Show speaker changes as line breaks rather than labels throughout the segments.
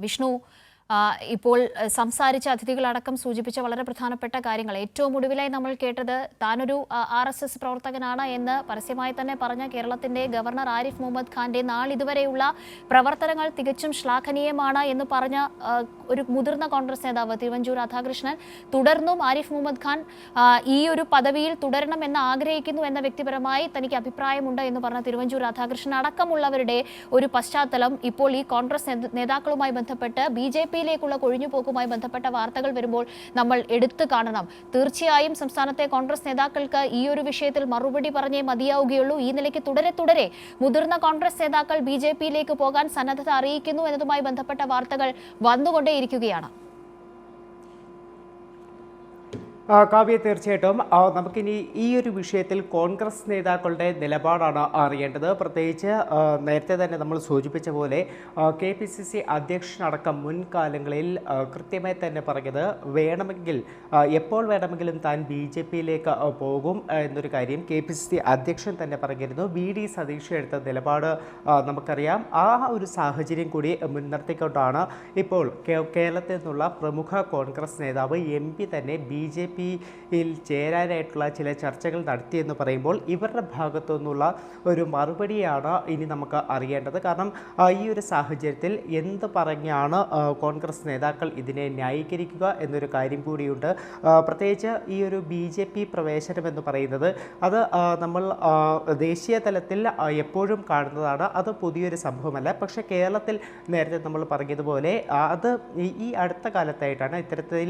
വിഷ്ണു ഇപ്പോൾ സംസാരിച്ച അതിഥികളടക്കം സൂചിപ്പിച്ച വളരെ പ്രധാനപ്പെട്ട കാര്യങ്ങൾ ഏറ്റവും ഒടുവിലായി നമ്മൾ കേട്ടത് താനൊരു RSS പ്രവർത്തകനാണ് എന്ന് പരസ്യമായി തന്നെ പറഞ്ഞ കേരളത്തിന്റെ ഗവർണർ ആരിഫ് മുഹമ്മദ് ഖാന്റെ നാളിതുവരെയുള്ള പ്രവർത്തനങ്ങൾ തികച്ചും ശ്ലാഘനീയമാണ് എന്ന് പറഞ്ഞ ഒരു മുതിർന്ന കോൺഗ്രസ് നേതാവ് തിരുവഞ്ചൂർ രാധാകൃഷ്ണൻ തുടർന്നും ആരിഫ് മുഹമ്മദ് ഖാൻ ഈ ഒരു പദവിയിൽ തുടരണമെന്ന് ആഗ്രഹിക്കുന്നു എന്ന വ്യക്തിപരമായി തനിക്ക് അഭിപ്രായമുണ്ട് എന്ന് പറഞ്ഞ തിരുവഞ്ചൂർ രാധാകൃഷ്ണൻ അടക്കമുള്ളവരുടെ ഒരു പശ്ചാത്തലം ഇപ്പോൾ ഈ കോൺഗ്രസ് നേതാക്കളുമായി ബന്ധപ്പെട്ട് BJP-യിലേക്കുള്ള കൊഴിഞ്ഞുപോക്കുമായി ബന്ധപ്പെട്ട വാർത്തകൾ വരുമ്പോൾ നമ്മൾ എടുത്തു കാണണം. തീർച്ചയായും സംസ്ഥാനത്തെ കോൺഗ്രസ് നേതാക്കൾക്ക് ഈ ഒരു വിഷയത്തിൽ മറുപടി പറഞ്ഞേ മതിയാവുകയുള്ളൂ. ഈ നിലയ്ക്ക് തുടരെ മുതിർന്ന കോൺഗ്രസ് നേതാക്കൾ BJP-യിലേക്ക് പോകാൻ സന്നദ്ധത അറിയിക്കുന്നു എന്നതുമായി ബന്ധപ്പെട്ട വാർത്തകൾ വന്നുകൊണ്ടേയിരിക്കുകയാണ്.
കാവ്യ, തീർച്ചയായിട്ടും നമുക്കിനി ഈ ഒരു വിഷയത്തിൽ കോൺഗ്രസ് നേതാക്കളുടെ നിലപാടാണ് അറിയേണ്ടത്. പ്രത്യേകിച്ച് നേരത്തെ തന്നെ നമ്മൾ സൂചിപ്പിച്ച പോലെ KPCC അധ്യക്ഷനടക്കം മുൻകാലങ്ങളിൽ കൃത്യമായി തന്നെ പറഞ്ഞത് വേണമെങ്കിൽ എപ്പോൾ വേണമെങ്കിലും താൻ BJP-യിലേക്ക് പോകും എന്നൊരു കാര്യം KPCC അധ്യക്ഷൻ തന്നെ പറഞ്ഞിരുന്നു. VD സതീഷ് എടുത്ത നിലപാട് നമുക്കറിയാം. ആ ഒരു സാഹചര്യം കൂടി മുൻനിർത്തിക്കൊണ്ടാണ് ഇപ്പോൾ കേരളത്തിൽ നിന്നുള്ള പ്രമുഖ കോൺഗ്രസ് നേതാവ് MP തന്നെ BJP-യിൽ ചേരാനായിട്ടുള്ള ചില ചർച്ചകൾ നടത്തിയെന്ന് പറയുമ്പോൾ ഇവരുടെ ഭാഗത്തു നിന്നുള്ള ഒരു മറുപടിയാണ് ഇനി നമുക്ക് അറിയേണ്ടത്. കാരണം ഈ ഒരു സാഹചര്യത്തിൽ എന്ത് പറഞ്ഞാണ് കോൺഗ്രസ് നേതാക്കൾ ഇതിനെ ന്യായീകരിക്കുക എന്നൊരു കാര്യം കൂടിയുണ്ട്. പ്രത്യേകിച്ച് ഈ ഒരു BJP പ്രവേശനം എന്ന് പറയുന്നത് അത് നമ്മൾ ദേശീയ തലത്തിൽ എപ്പോഴും കാണുന്നതാണ്. അത് പുതിയൊരു സംഭവമല്ല. പക്ഷേ കേരളത്തിൽ നേരത്തെ നമ്മൾ പറഞ്ഞതുപോലെ അത് ഈ അടുത്ത കാലത്തായിട്ടാണ് ഇത്തരത്തിൽ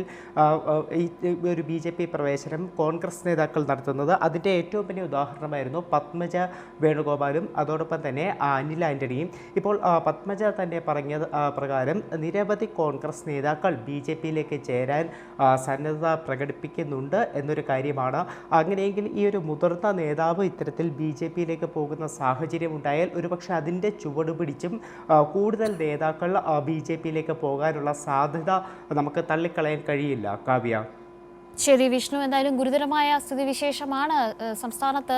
ഒരു BJP പ്രവേശനം കോൺഗ്രസ് നേതാക്കൾ നടത്തുന്നത്. അതിൻ്റെ ഏറ്റവും വലിയ ഉദാഹരണമായിരുന്നു പത്മജ വേണുഗോപാലും അതോടൊപ്പം തന്നെ അനിൽ ആൻ്റണിയും. ഇപ്പോൾ പത്മജ തന്നെ പറഞ്ഞ പ്രകാരം നിരവധി കോൺഗ്രസ് നേതാക്കൾ BJP-യിലേക്ക് ചേരാൻ സന്നദ്ധത പ്രകടിപ്പിക്കുന്നുണ്ട് എന്നൊരു കാര്യമാണ്. അങ്ങനെയെങ്കിൽ ഈ ഒരു മുതിർന്ന നേതാവ് ഇത്തരത്തിൽ BJP-യിലേക്ക് പോകുന്ന സാഹചര്യം ഉണ്ടായാൽ ഒരുപക്ഷെ അതിൻ്റെ ചുവട് പിടിച്ചും കൂടുതൽ നേതാക്കൾ BJP-യിലേക്ക് പോകാനുള്ള സാധ്യത നമുക്ക് തള്ളിക്കളയാൻ കഴിയില്ല. കാവ്യ.
ശരി വിഷ്ണു, എന്തായാലും ഗുരുതരമായ സ്ഥിതിവിശേഷമാണ് സംസ്ഥാനത്ത്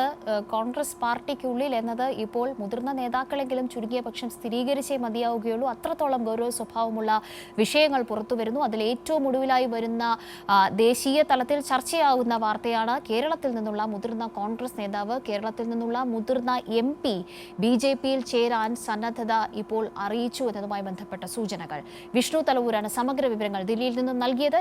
കോൺഗ്രസ് പാർട്ടിക്കുള്ളിൽ എന്നത് ഇപ്പോൾ മുതിർന്ന നേതാക്കളെങ്കിലും ചുരുങ്ങിയ പക്ഷം സ്ഥിരീകരിച്ചേ മതിയാവുകയുള്ളൂ. അത്രത്തോളം ഗൗരവ സ്വഭാവമുള്ള വിഷയങ്ങൾ പുറത്തു വരുന്നു. അതിൽ ഏറ്റവും ഒടുവിലായി വരുന്ന ദേശീയ തലത്തിൽ ചർച്ചയാവുന്ന വാർത്തയാണ് കേരളത്തിൽ നിന്നുള്ള മുതിർന്ന കോൺഗ്രസ് നേതാവ്, കേരളത്തിൽ നിന്നുള്ള മുതിർന്ന MP BJP-യിൽ ചേരാൻ സന്നദ്ധത ഇപ്പോൾ അറിയിച്ചു എന്നതുമായി ബന്ധപ്പെട്ട സൂചനകൾ. വിഷ്ണു തലവൂരാണ് സമഗ്ര വിവരങ്ങൾ ദില്ലിയിൽ നിന്നും നൽകിയത്.